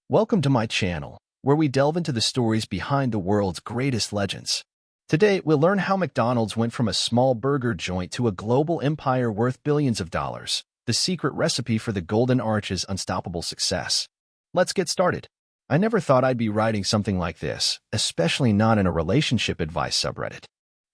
Welcome to my channel, where we delve into the stories behind the world's greatest legends. Today, we'll learn how McDonald's went from a small burger joint to a global empire worth billions of dollars, the secret recipe for the Golden Arch's unstoppable success. Let's get started. I never thought I'd be writing something like this, especially not in a relationship advice subreddit.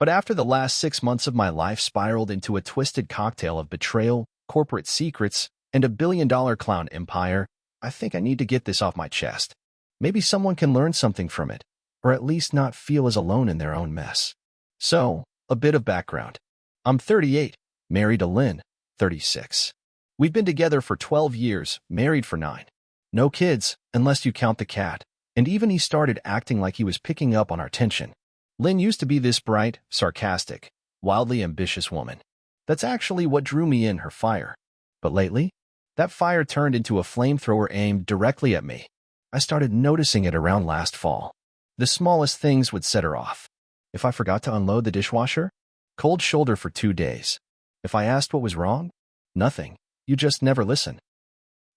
But after the last 6 months of my life spiraled into a twisted cocktail of betrayal, corporate secrets, and a billion-dollar clown empire, I think I need to get this off my chest. Maybe someone can learn something from it, or at least not feel as alone in their own mess. So, a bit of background. I'm 38, married to Lynn, 36. We've been together for 12 years, married for 9. No kids, unless you count the cat, and even he started acting like he was picking up on our tension. Lynn used to be this bright, sarcastic, wildly ambitious woman. That's actually what drew me in her fire. But lately, that fire turned into a flamethrower aimed directly at me. I started noticing it around last fall. The smallest things would set her off. If I forgot to unload the dishwasher, cold shoulder for 2 days. If I asked what was wrong, nothing. You just never listen.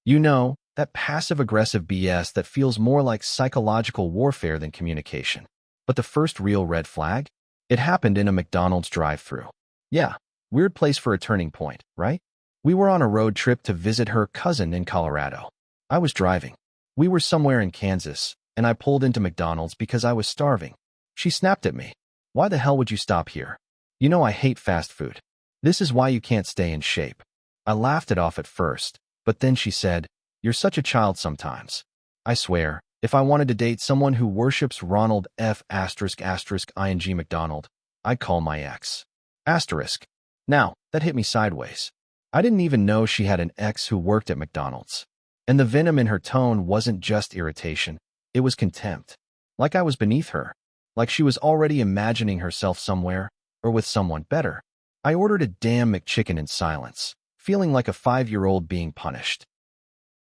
You know, that passive-aggressive BS that feels more like psychological warfare than communication. But the first real red flag? It happened in a McDonald's drive-thru. Yeah, weird place for a turning point, right? We were on a road trip to visit her cousin in Colorado. I was driving. We were somewhere in Kansas, and I pulled into McDonald's because I was starving. She snapped at me. "Why the hell would you stop here? You know I hate fast food. This is why you can't stay in shape." I laughed it off at first, but then she said, "You're such a child sometimes." I swear, if I wanted to date someone who worships Ronald F***** ing McDonald, I'd call my ex. Asterisk. Now, that hit me sideways. I didn't even know she had an ex who worked at McDonald's. And the venom in her tone wasn't just irritation, it was contempt. Like I was beneath her. Like she was already imagining herself somewhere, or with someone better. I ordered a damn McChicken in silence, feeling like a 5-year-old being punished.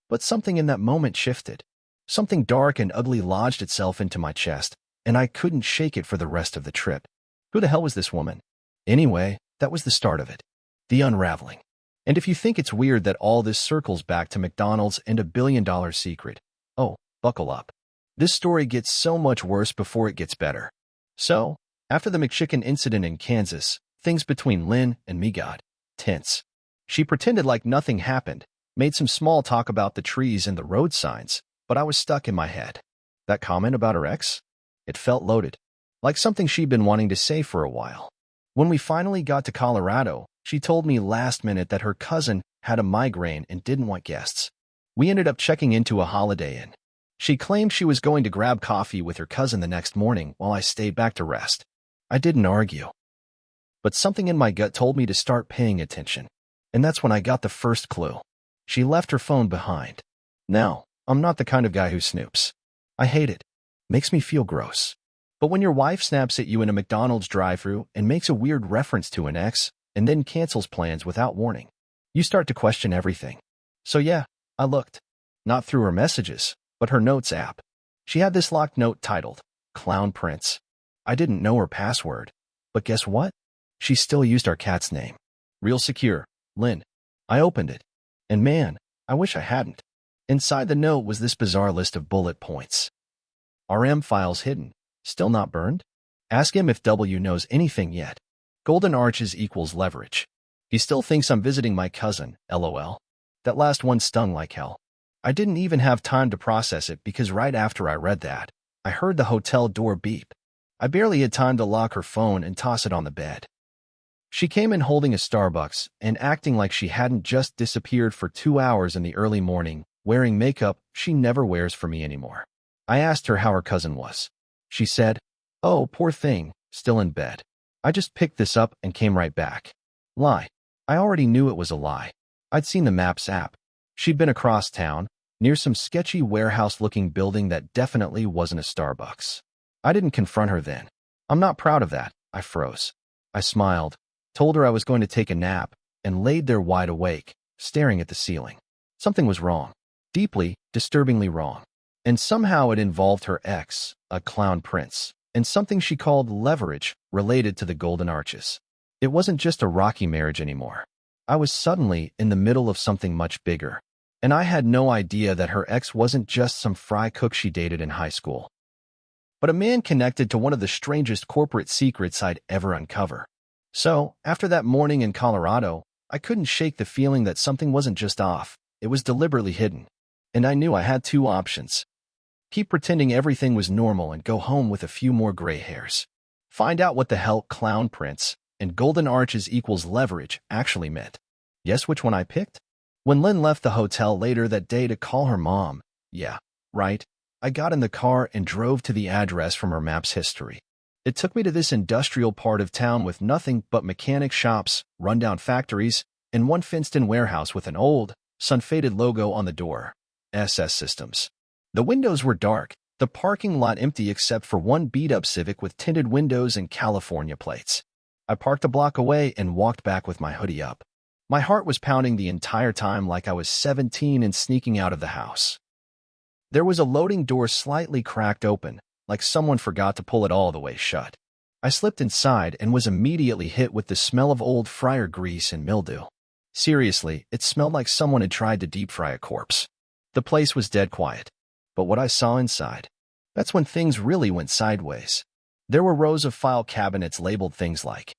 But something in that moment shifted. Something dark and ugly lodged itself into my chest, and I couldn't shake it for the rest of the trip. Who the hell was this woman? Anyway, that was the start of it. The unraveling. And if you think it's weird that all this circles back to McDonald's and a billion-dollar secret, oh, buckle up. This story gets so much worse before it gets better. So, after the McChicken incident in Kansas, things between Lynn and me got tense. She pretended like nothing happened, made some small talk about the trees and the road signs, but I was stuck in my head. That comment about her ex? It felt loaded, like something she'd been wanting to say for a while. When we finally got to Colorado, she told me last minute that her cousin had a migraine and didn't want guests. We ended up checking into a Holiday Inn. She claimed she was going to grab coffee with her cousin the next morning while I stayed back to rest. I didn't argue. But something in my gut told me to start paying attention. And that's when I got the first clue. She left her phone behind. Now, I'm not the kind of guy who snoops. I hate it. Makes me feel gross. But when your wife snaps at you in a McDonald's drive-thru and makes a weird reference to an ex, and then cancels plans without warning, you start to question everything. So yeah, I looked. Not through her messages, but her notes app. She had this locked note titled, Clown Prince. I didn't know her password. But guess what? She still used our cat's name. Real secure, Lynn. I opened it. And man, I wish I hadn't. Inside the note was this bizarre list of bullet points. RM files hidden. Still not burned? Ask him if W knows anything yet. Golden Arches equals leverage. He still thinks I'm visiting my cousin, LOL. That last one stung like hell. I didn't even have time to process it because right after I read that, I heard the hotel door beep. I barely had time to lock her phone and toss it on the bed. She came in holding a Starbucks and acting like she hadn't just disappeared for 2 hours in the early morning, wearing makeup she never wears for me anymore. I asked her how her cousin was. She said, "Oh, poor thing, still in bed. I just picked this up and came right back." Lie. I already knew it was a lie. I'd seen the Maps app. She'd been across town, near some sketchy warehouse-looking building that definitely wasn't a Starbucks. I didn't confront her then. I'm not proud of that. I froze. I smiled, told her I was going to take a nap, and laid there wide awake, staring at the ceiling. Something was wrong. Deeply, disturbingly wrong. And somehow it involved her ex, a clown prince, and something she called leverage related to the Golden Arches. It wasn't just a rocky marriage anymore. I was suddenly in the middle of something much bigger. And I had no idea that her ex wasn't just some fry cook she dated in high school, but a man connected to one of the strangest corporate secrets I'd ever uncover. So, after that morning in Colorado, I couldn't shake the feeling that something wasn't just off, it was deliberately hidden. And I knew I had two options. Keep pretending everything was normal and go home with a few more gray hairs. Find out what the hell clown prince and golden arches equals leverage actually meant. Guess which one I picked? When Lynn left the hotel later that day to call her mom, yeah, right, I got in the car and drove to the address from her map's history. It took me to this industrial part of town with nothing but mechanic shops, rundown factories, and one fenced-in warehouse with an old, sun-faded logo on the door, SS Systems. The windows were dark, the parking lot empty except for one beat-up Civic with tinted windows and California plates. I parked a block away and walked back with my hoodie up. My heart was pounding the entire time like I was 17 and sneaking out of the house. There was a loading door slightly cracked open, like someone forgot to pull it all the way shut. I slipped inside and was immediately hit with the smell of old fryer grease and mildew. Seriously, it smelled like someone had tried to deep fry a corpse. The place was dead quiet. But what I saw inside, that's when things really went sideways. There were rows of file cabinets labeled things like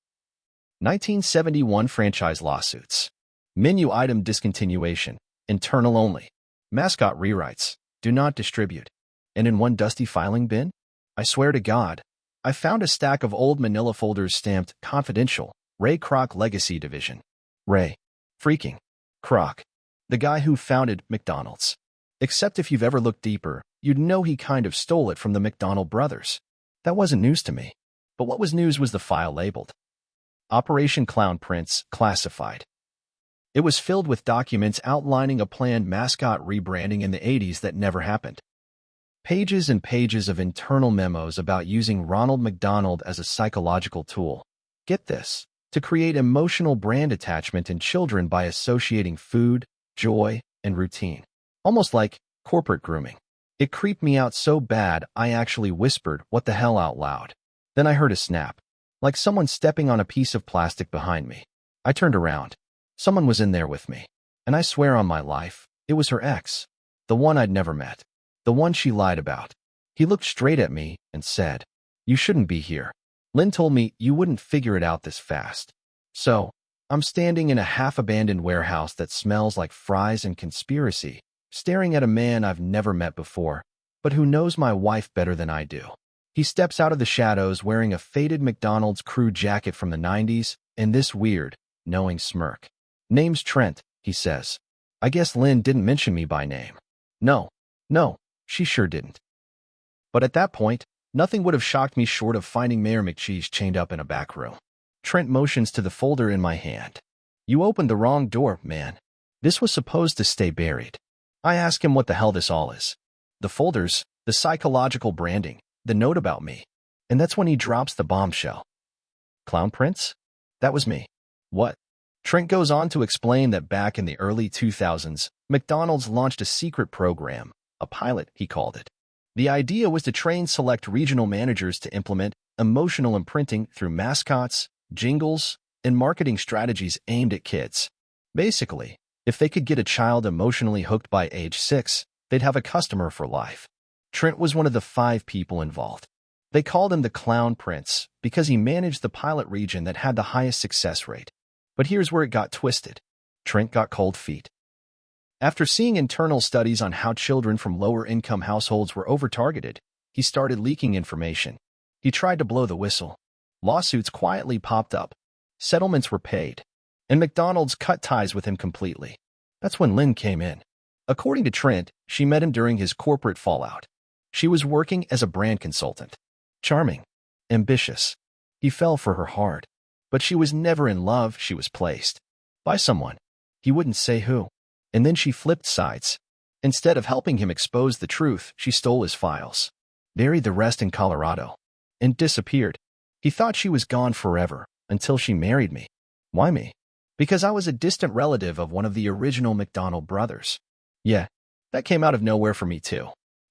1971 franchise lawsuits, menu item discontinuation, internal only, mascot rewrites, do not distribute. And in one dusty filing bin, I swear to God, I found a stack of old manila folders stamped Confidential, Ray Kroc Legacy Division. Ray freaking Kroc, the guy who founded McDonald's. Except if you've ever looked deeper, you'd know he kind of stole it from the McDonald brothers. That wasn't news to me. But what was news was the file labeled Operation Clown Prince Classified. It was filled with documents outlining a planned mascot rebranding in the 80s that never happened. Pages and pages of internal memos about using Ronald McDonald as a psychological tool. Get this, to create emotional brand attachment in children by associating food, joy, and routine. Almost like corporate grooming. It creeped me out so bad I actually whispered, "What the hell?" out loud. Then I heard a snap, like someone stepping on a piece of plastic behind me. I turned around. Someone was in there with me. And I swear on my life, it was her ex. The one I'd never met. The one she lied about. He looked straight at me and said, "You shouldn't be here. Lynn told me you wouldn't figure it out this fast." So, I'm standing in a half-abandoned warehouse that smells like fries and conspiracy, staring at a man I've never met before, but who knows my wife better than I do. He steps out of the shadows wearing a faded McDonald's crew jacket from the 90s and this weird, knowing smirk. "Name's Trent," he says. "I guess Lynn didn't mention me by name." No, she sure didn't. But at that point, nothing would have shocked me short of finding Mayor McCheese chained up in a back room. Trent motions to the folder in my hand. "You opened the wrong door, man. This was supposed to stay buried." I ask him what the hell this all is. The folders, the psychological branding, the note about me. And that's when he drops the bombshell. Clown Prince? That was me. What? Trent goes on to explain that back in the early 2000s, McDonald's launched a secret program, a pilot, he called it. The idea was to train select regional managers to implement emotional imprinting through mascots, jingles, and marketing strategies aimed at kids. Basically, if they could get a child emotionally hooked by age 6, they'd have a customer for life. Trent was one of the 5 people involved. They called him the Clown Prince because he managed the pilot region that had the highest success rate. But here's where it got twisted. Trent got cold feet. After seeing internal studies on how children from lower-income households were over-targeted, he started leaking information. He tried to blow the whistle. Lawsuits quietly popped up. Settlements were paid. And McDonald's cut ties with him completely. That's when Lynn came in. According to Trent, she met him during his corporate fallout. She was working as a brand consultant. Charming. Ambitious. He fell for her hard. But she was never in love, she was placed. By someone. He wouldn't say who. And then she flipped sides. Instead of helping him expose the truth, she stole his files. Buried the rest in Colorado. And disappeared. He thought she was gone forever, until she married me. Why me? Because I was a distant relative of one of the original McDonald brothers. Yeah, that came out of nowhere for me too.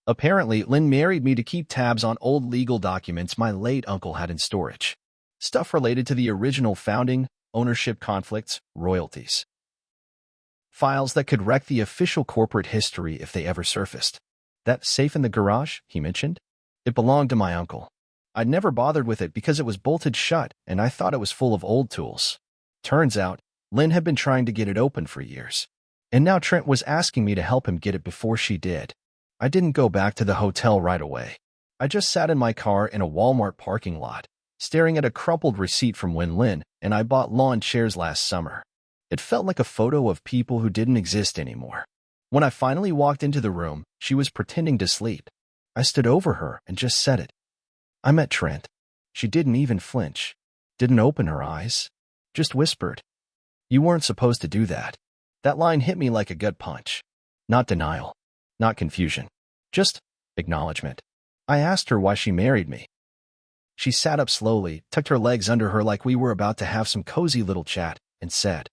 Apparently, Lynn married me to keep tabs on old legal documents my late uncle had in storage. Stuff related to the original founding, ownership conflicts, royalties. Files that could wreck the official corporate history if they ever surfaced. That safe in the garage, he mentioned? It belonged to my uncle. I'd never bothered with it because it was bolted shut and I thought it was full of old tools. Turns out, Lynn had been trying to get it open for years. And now Trent was asking me to help him get it before she did. I didn't go back to the hotel right away. I just sat in my car in a Walmart parking lot, staring at a crumpled receipt from when Lynn and I bought lawn chairs last summer. It felt like a photo of people who didn't exist anymore. When I finally walked into the room, she was pretending to sleep. I stood over her and just said it. I met Trent. She didn't even flinch. Didn't open her eyes. Just whispered. You weren't supposed to do that. That line hit me like a gut punch. Not denial. Not confusion. Just acknowledgement. I asked her why she married me. She sat up slowly, tucked her legs under her like we were about to have some cozy little chat, and said,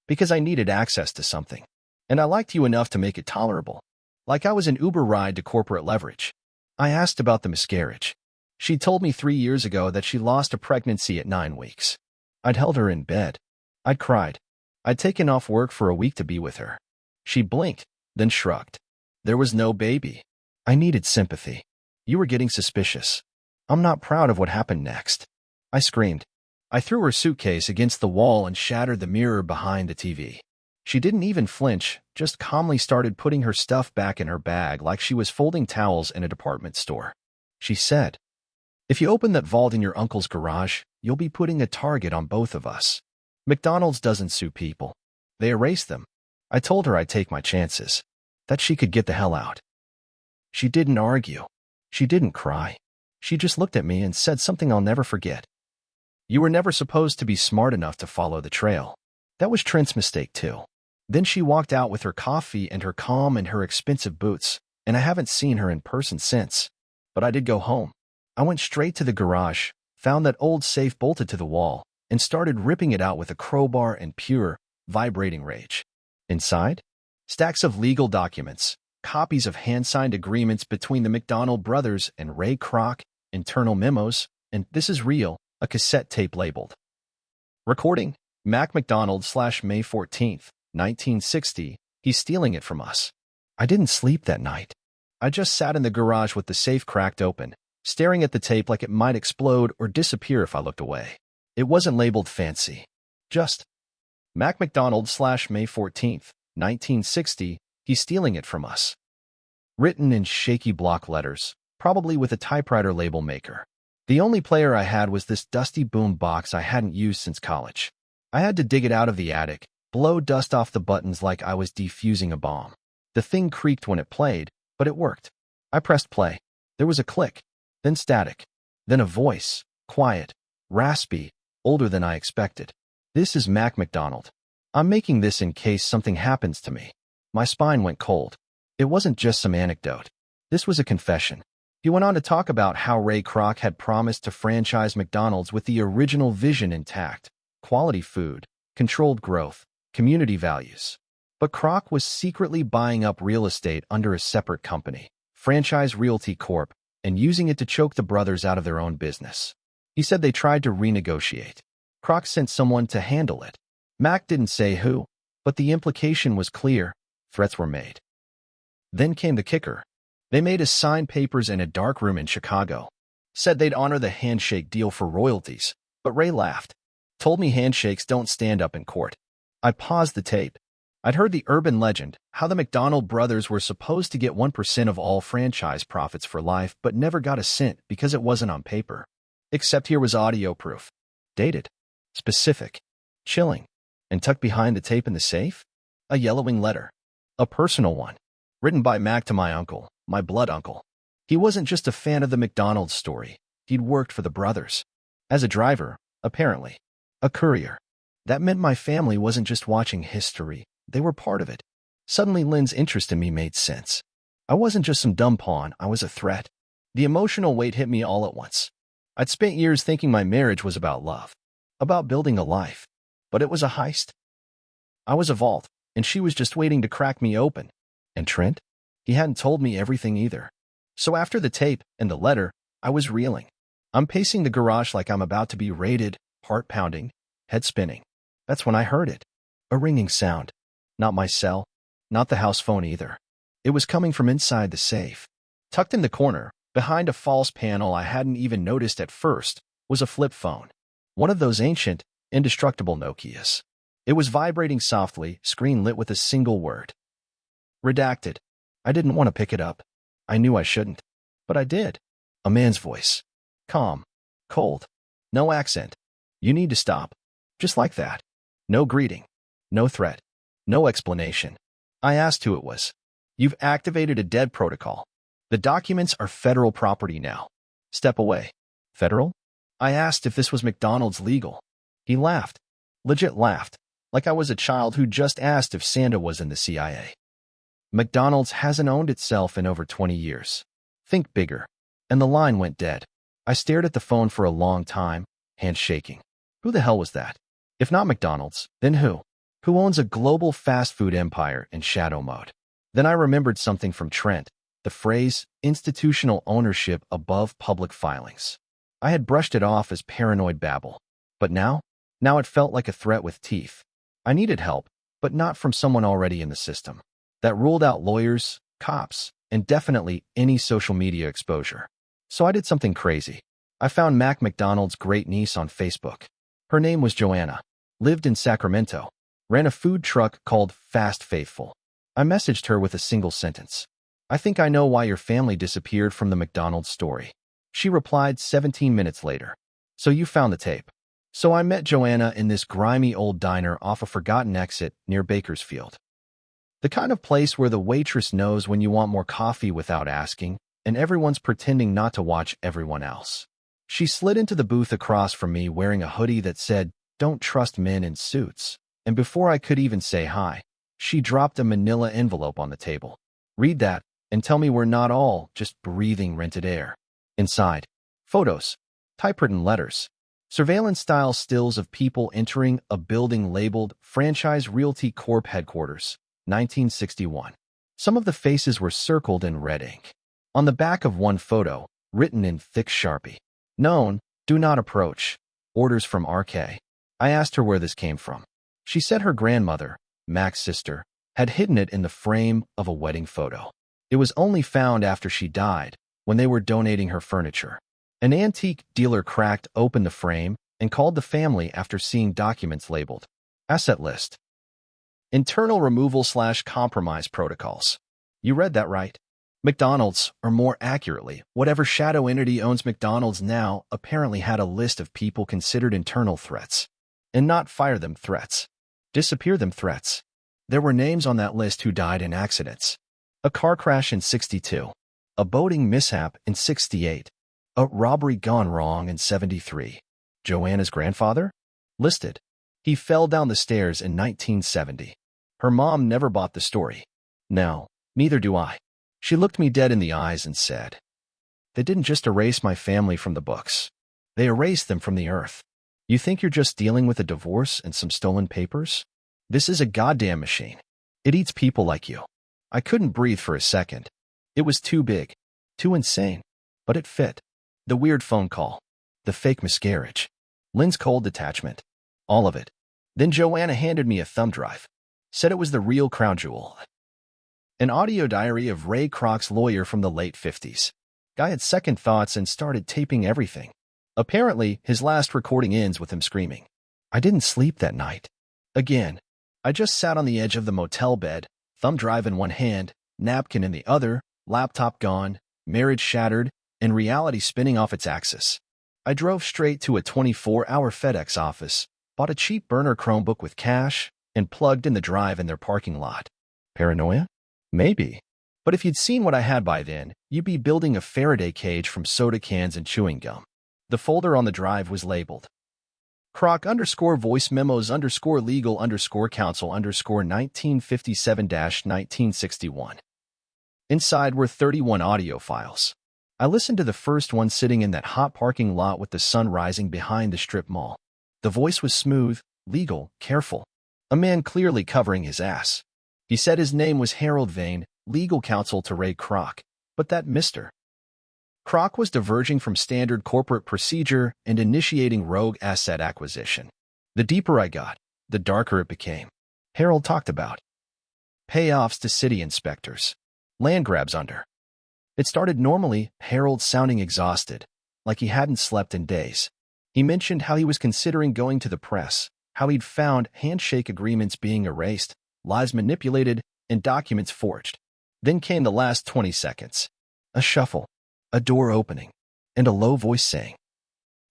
because I needed access to something. And I liked you enough to make it tolerable. Like I was an Uber ride to corporate leverage. I asked about the miscarriage. She told me 3 years ago that she lost a pregnancy at 9 weeks. I'd held her in bed. I'd cried. I'd taken off work for a week to be with her. She blinked, then shrugged. There was no baby. I needed sympathy. You were getting suspicious. I'm not proud of what happened next. I screamed. I threw her suitcase against the wall and shattered the mirror behind the TV. She didn't even flinch, just calmly started putting her stuff back in her bag like she was folding towels in a department store. She said, if you open that vault in your uncle's garage, you'll be putting a target on both of us. McDonald's doesn't sue people. They erase them. I told her I'd take my chances. That she could get the hell out. She didn't argue. She didn't cry. She just looked at me and said something I'll never forget. You were never supposed to be smart enough to follow the trail. That was Trent's mistake too. Then she walked out with her coffee and her calm and her expensive boots, and I haven't seen her in person since. But I did go home. I went straight to the garage, found that old safe bolted to the wall, and started ripping it out with a crowbar and pure, vibrating rage. Inside? Stacks of legal documents, copies of hand-signed agreements between the McDonald brothers and Ray Kroc, internal memos, and this is real, a cassette tape labeled. Recording, Mac McDonald / May 14th, 1960, he's stealing it from us. I didn't sleep that night. I just sat in the garage with the safe cracked open, staring at the tape like it might explode or disappear if I looked away. It wasn't labeled fancy. Just, Mac McDonald / May 14th, 1960, he's stealing it from us. Written in shaky block letters, probably with a typewriter label maker. The only player I had was this dusty boom box I hadn't used since college. I had to dig it out of the attic, blow dust off the buttons like I was defusing a bomb. The thing creaked when it played, but it worked. I pressed play. There was a click, then static, then a voice, quiet, raspy, older than I expected. This is Mac McDonald. I'm making this in case something happens to me. My spine went cold. It wasn't just some anecdote. This was a confession. He went on to talk about how Ray Kroc had promised to franchise McDonald's with the original vision intact: quality food, controlled growth, community values. But Kroc was secretly buying up real estate under a separate company, Franchise Realty Corp., and using it to choke the brothers out of their own business. He said they tried to renegotiate. Kroc sent someone to handle it. Mac didn't say who, but the implication was clear. Threats were made. Then came the kicker. They made us sign papers in a dark room in Chicago. Said they'd honor the handshake deal for royalties, but Ray laughed. Told me handshakes don't stand up in court. I paused the tape. I'd heard the urban legend, how the McDonald brothers were supposed to get 1% of all franchise profits for life but never got a cent because it wasn't on paper. Except here was audio proof. Dated. Specific. Chilling. And tucked behind the tape in the safe? A yellowing letter. A personal one. Written by Mac to my uncle, my blood uncle. He wasn't just a fan of the McDonald's story. He'd worked for the brothers. As a driver, apparently. A courier. That meant my family wasn't just watching history. They were part of it. Suddenly Lynn's interest in me made sense. I wasn't just some dumb pawn, I was a threat. The emotional weight hit me all at once. I'd spent years thinking my marriage was about love. About building a life. But it was a heist. I was a vault, and she was just waiting to crack me open. And Trent? He hadn't told me everything either. So after the tape and the letter, I was reeling. I'm pacing the garage like I'm about to be raided, heart pounding, head spinning. That's when I heard it. A ringing sound. Not my cell. Not the house phone either. It was coming from inside the safe. Tucked in the corner, behind a false panel I hadn't even noticed at first, was a flip phone. One of those ancient, indestructible Nokias. It was vibrating softly, screen lit with a single word. Redacted. I didn't want to pick it up. I knew I shouldn't. But I did. A man's voice. Calm. Cold. No accent. You need to stop. Just like that. No greeting. No threat. No explanation. I asked who it was. You've activated a dead protocol. The documents are federal property now. Step away. Federal? I asked if this was McDonald's legal. He laughed. Legit laughed. Like I was a child who just asked if Santa was in the CIA. McDonald's hasn't owned itself in over 20 years. Think bigger. And the line went dead. I stared at the phone for a long time, hands shaking. Who the hell was that? If not McDonald's, then who? Who owns a global fast food empire in shadow mode? Then I remembered something from Trent, the phrase, institutional ownership above public filings. I had brushed it off as paranoid babble. But now it felt like a threat with teeth. I needed help, but not from someone already in the system. That ruled out lawyers, cops, and definitely any social media exposure. So I did something crazy. I found Mac McDonald's great niece on Facebook. Her name was Joanna, lived in Sacramento, ran a food truck called Fast Faithful. I messaged her with a single sentence. I think I know why your family disappeared from the McDonald's story. She replied 17 minutes later. So you found the tape. So I met Joanna in this grimy old diner off a forgotten exit near Bakersfield. The kind of place where the waitress knows when you want more coffee without asking, and everyone's pretending not to watch everyone else. She slid into the booth across from me wearing a hoodie that said, "Don't trust men in suits." And before I could even say hi, she dropped a manila envelope on the table. Read that, and tell me we're not all just breathing rented air. Inside, photos, typewritten letters, surveillance-style stills of people entering a building labeled Franchise Realty Corp Headquarters, 1961. Some of the faces were circled in red ink. On the back of one photo, written in thick Sharpie, "Known, do not approach. Orders from RK." I asked her where this came from. She said her grandmother, Mac's sister, had hidden it in the frame of a wedding photo. It was only found after she died, when they were donating her furniture. An antique dealer cracked open the frame and called the family after seeing documents labeled Asset List. Internal removal/compromise protocols. You read that right. McDonald's, or more accurately, whatever shadow entity owns McDonald's now, apparently had a list of people considered internal threats. And not fire them threats. Disappear them threats. There were names on that list who died in accidents. A car crash in 62. A boating mishap in 68. A robbery gone wrong in 73. Joanna's grandfather? Listed. He fell down the stairs in 1970. Her mom never bought the story. No, neither do I. She looked me dead in the eyes and said, "They didn't just erase my family from the books. They erased them from the earth. You think you're just dealing with a divorce and some stolen papers? This is a goddamn machine. It eats people like you." I couldn't breathe for a second. It was too big, too insane, but it fit. The weird phone call, the fake miscarriage, Lynn's cold detachment, all of it. Then Joanna handed me a thumb drive, said it was the real crown jewel. An audio diary of Ray Kroc's lawyer from the late 50s. Guy had second thoughts and started taping everything. Apparently, his last recording ends with him screaming, "I didn't sleep that night." Again, I just sat on the edge of the motel bed, thumb drive in one hand, napkin in the other, laptop gone, marriage shattered, and reality spinning off its axis. I drove straight to a 24-hour FedEx office, bought a cheap burner Chromebook with cash, and plugged in the drive in their parking lot. Paranoia? Maybe. But if you'd seen what I had by then, you'd be building a Faraday cage from soda cans and chewing gum. The folder on the drive was labeled Croc_voice memos _legal _counsel _1957-1961. Inside were 31 audio files. I listened to the first one sitting in that hot parking lot with the sun rising behind the strip mall. The voice was smooth, legal, careful. A man clearly covering his ass. He said his name was Harold Vane, legal counsel to Ray Kroc, but that Mr. Kroc was diverging from standard corporate procedure and initiating rogue asset acquisition. The deeper I got, the darker it became. Harold talked about payoffs to city inspectors, land grabs under. It started normally, Harold sounding exhausted, like he hadn't slept in days. He mentioned how he was considering going to the press, how he'd found handshake agreements being erased, lies manipulated, and documents forged. Then came the last 20 seconds. A shuffle, a door opening, and a low voice saying,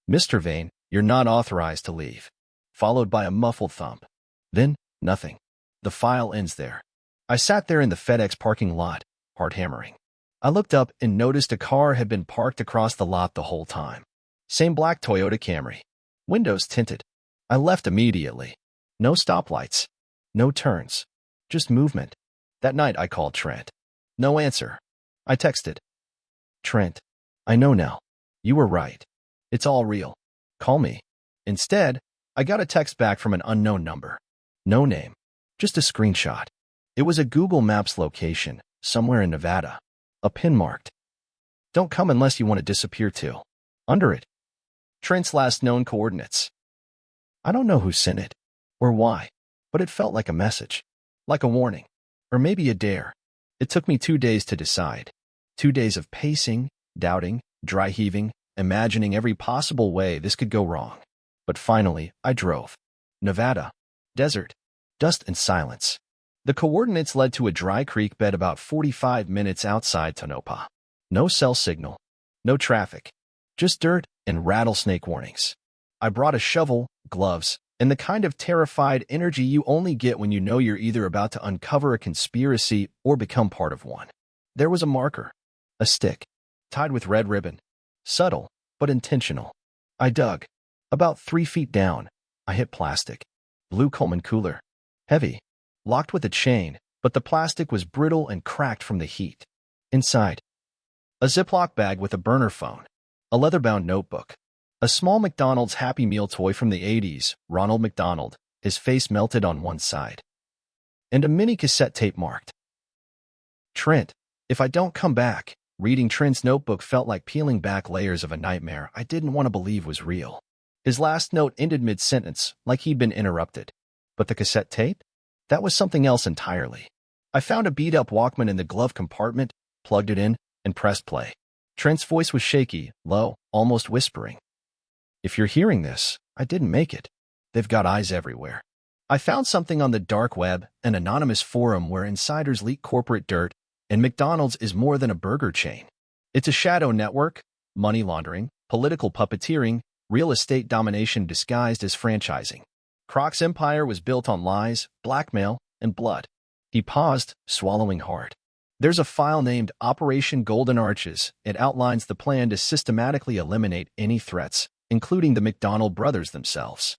"Mr. Vane, you're not authorized to leave," followed by a muffled thump. Then, nothing. The file ends there. I sat there in the FedEx parking lot, heart hammering. I looked up and noticed a car had been parked across the lot the whole time. Same black Toyota Camry. Windows tinted. I left immediately. No stoplights. No turns. Just movement. That night I called Trent. No answer. I texted. "Trent, I know now. You were right. It's all real. Call me." Instead, I got a text back from an unknown number. No name. Just a screenshot. It was a Google Maps location, somewhere in Nevada. A pin marked. "Don't come unless you want to disappear too." Under it, Trent's last known coordinates. I don't know who sent it, or why, but it felt like a message. Like a warning. Or maybe a dare. It took me 2 days to decide. 2 days of pacing, doubting, dry heaving, imagining every possible way this could go wrong. But finally, I drove. Nevada. Desert. Dust and silence. The coordinates led to a dry creek bed about 45 minutes outside Tonopah. No cell signal. No traffic. Just dirt and rattlesnake warnings. I brought a shovel, gloves, and the kind of terrified energy you only get when you know you're either about to uncover a conspiracy or become part of one. There was a marker. A stick. Tied with red ribbon. Subtle, but intentional. I dug. About 3 feet down, I hit plastic. Blue Coleman cooler. Heavy. Locked with a chain, but the plastic was brittle and cracked from the heat. Inside, a Ziploc bag with a burner phone. A leather-bound notebook. A small McDonald's Happy Meal toy from the 80s, Ronald McDonald, his face melted on one side. And a mini cassette tape marked. "Trent, if I don't come back." Reading Trent's notebook felt like peeling back layers of a nightmare I didn't want to believe was real. His last note ended mid-sentence, like he'd been interrupted. But the cassette tape? That was something else entirely. I found a beat-up Walkman in the glove compartment, plugged it in, and pressed play. Trent's voice was shaky, low, almost whispering. "If you're hearing this, I didn't make it. They've got eyes everywhere. I found something on the dark web, an anonymous forum where insiders leak corporate dirt, and McDonald's is more than a burger chain. It's a shadow network, money laundering, political puppeteering, real estate domination disguised as franchising. Croc's empire was built on lies, blackmail, and blood." He paused, swallowing hard. "There's a file named Operation Golden Arches. It outlines the plan to systematically eliminate any threats, including the McDonald brothers themselves.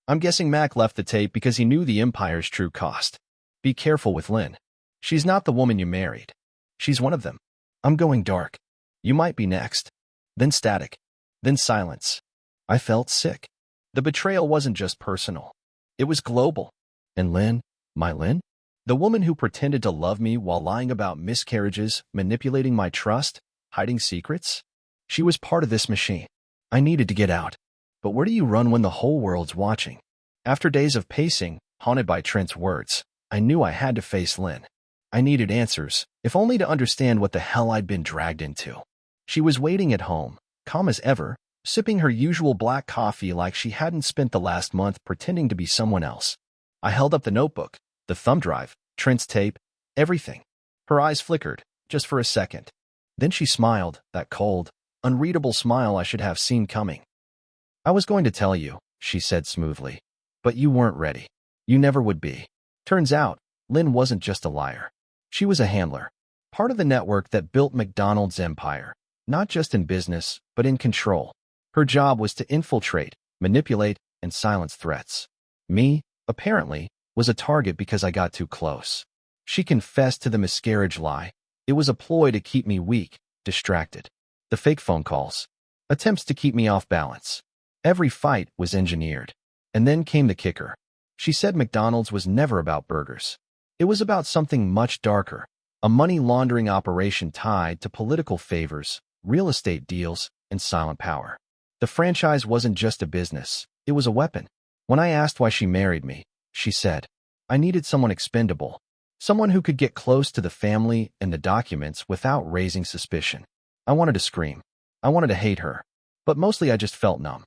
I'm guessing Mac left the tape because he knew the empire's true cost. Be careful with Lynn. She's not the woman you married. She's one of them. I'm going dark. You might be next." Then static. Then silence. I felt sick. The betrayal wasn't just personal. It was global. And Lynn, my Lynn? The woman who pretended to love me while lying about miscarriages, manipulating my trust, hiding secrets? She was part of this machine. I needed to get out. But where do you run when the whole world's watching? After days of pacing, haunted by Trent's words, I knew I had to face Lynn. I needed answers, if only to understand what the hell I'd been dragged into. She was waiting at home, calm as ever, sipping her usual black coffee like she hadn't spent the last month pretending to be someone else. I held up the notebook, the thumb drive, Trent's tape, everything. Her eyes flickered, just for a second. Then she smiled, that cold, unreadable smile I should have seen coming. "I was going to tell you," she said smoothly. "But you weren't ready. You never would be." Turns out, Lynn wasn't just a liar. She was a handler. Part of the network that built McDonald's empire, not just in business, but in control. Her job was to infiltrate, manipulate, and silence threats. Me, apparently, was a target because I got too close. She confessed to the miscarriage lie. It was a ploy to keep me weak, distracted. The fake phone calls. Attempts to keep me off balance. Every fight was engineered. And then came the kicker. She said McDonald's was never about burgers. It was about something much darker. A money laundering operation tied to political favors, real estate deals, and silent power. The franchise wasn't just a business. It was a weapon. When I asked why she married me, she said, "I needed someone expendable. Someone who could get close to the family and the documents without raising suspicion. I wanted to scream. I wanted to hate her. But mostly I just felt numb.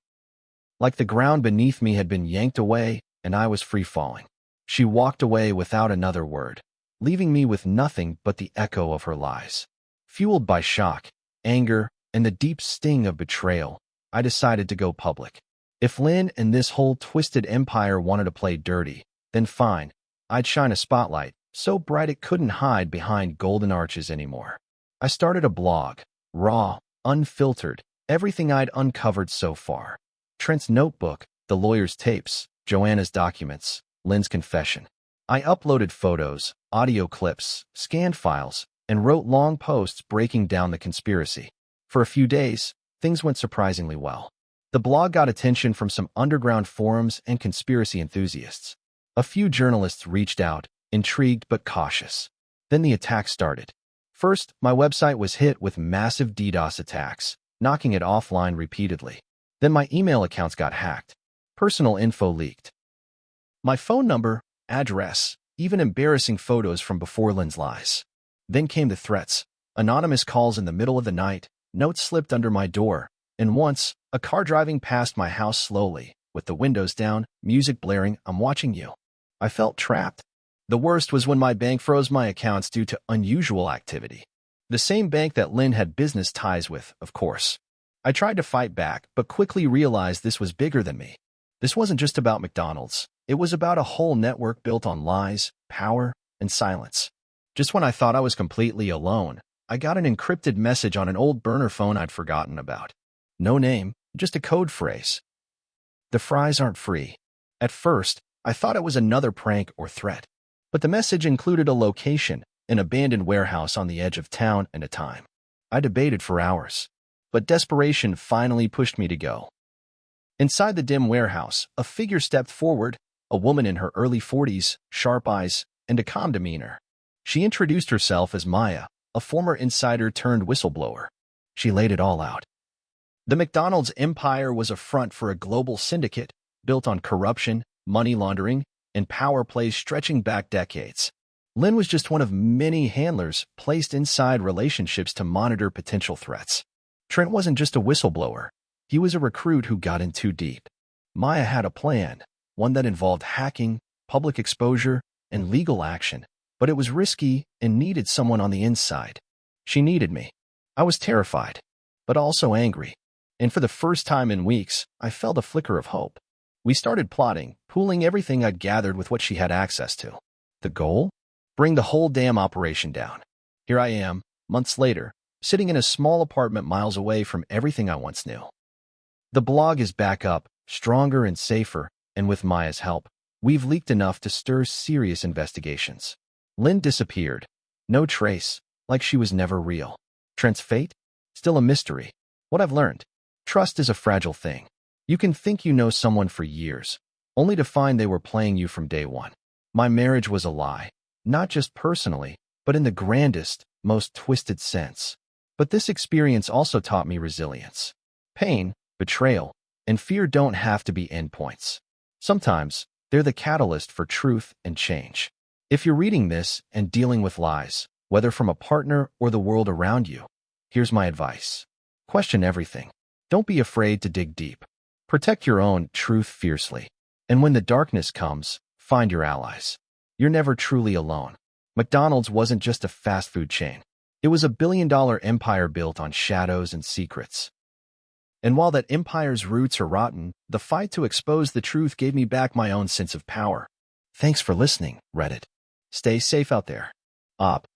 Like the ground beneath me had been yanked away and I was free falling. She walked away without another word, leaving me with nothing but the echo of her lies. Fueled by shock, anger, and the deep sting of betrayal, I decided to go public. If Lynn and this whole twisted empire wanted to play dirty, then fine, I'd shine a spotlight so bright it couldn't hide behind golden arches anymore. I started a blog, raw, unfiltered, everything I'd uncovered so far. Trent's notebook, the lawyer's tapes, Joanna's documents, Lynn's confession. I uploaded photos, audio clips, scanned files, and wrote long posts breaking down the conspiracy. For a few days, things went surprisingly well. The blog got attention from some underground forums and conspiracy enthusiasts. A few journalists reached out, intrigued but cautious. Then the attack started. First, my website was hit with massive DDoS attacks, knocking it offline repeatedly. Then my email accounts got hacked. Personal info leaked. My phone number, address, even embarrassing photos from before Lynn's lies. Then came the threats. Anonymous calls in the middle of the night, notes slipped under my door, and once, a car driving past my house slowly, with the windows down, music blaring, "I'm watching you." I felt trapped. The worst was when my bank froze my accounts due to unusual activity. The same bank that Lynn had business ties with, of course. I tried to fight back, but quickly realized this was bigger than me. This wasn't just about McDonald's. It was about a whole network built on lies, power, and silence. Just when I thought I was completely alone, I got an encrypted message on an old burner phone I'd forgotten about. No name, just a code phrase. "The fries aren't free." At first, I thought it was another prank or threat. But the message included a location, an abandoned warehouse on the edge of town, and a time. I debated for hours. But desperation finally pushed me to go. Inside the dim warehouse, a figure stepped forward, a woman in her early 40s, sharp eyes, and a calm demeanor. She introduced herself as Maya, a former insider turned whistleblower. She laid it all out. The McDonald's empire was a front for a global syndicate built on corruption, money laundering, and power plays stretching back decades. Lynn was just one of many handlers placed inside relationships to monitor potential threats. Trent wasn't just a whistleblower. He was a recruit who got in too deep. Maya had a plan, one that involved hacking, public exposure, and legal action, but it was risky and needed someone on the inside. She needed me. I was terrified, but also angry. And for the first time in weeks, I felt a flicker of hope. We started plotting, pooling everything I'd gathered with what she had access to. The goal? Bring the whole damn operation down. Here I am, months later, sitting in a small apartment miles away from everything I once knew. The blog is back up, stronger and safer, and with Maya's help, we've leaked enough to stir serious investigations. Lynn disappeared. No trace, like she was never real. Trent's fate? Still a mystery. What I've learned: trust is a fragile thing. You can think you know someone for years, only to find they were playing you from day one. My marriage was a lie, not just personally, but in the grandest, most twisted sense. But this experience also taught me resilience. Pain, betrayal, and fear don't have to be endpoints. Sometimes, they're the catalyst for truth and change. If you're reading this and dealing with lies, whether from a partner or the world around you, here's my advice. Question everything. Don't be afraid to dig deep. Protect your own truth fiercely. And when the darkness comes, find your allies. You're never truly alone. McDonald's wasn't just a fast food chain. It was a billion-dollar empire built on shadows and secrets. And while that empire's roots are rotten, the fight to expose the truth gave me back my own sense of power. Thanks for listening, Reddit. Stay safe out there. Op.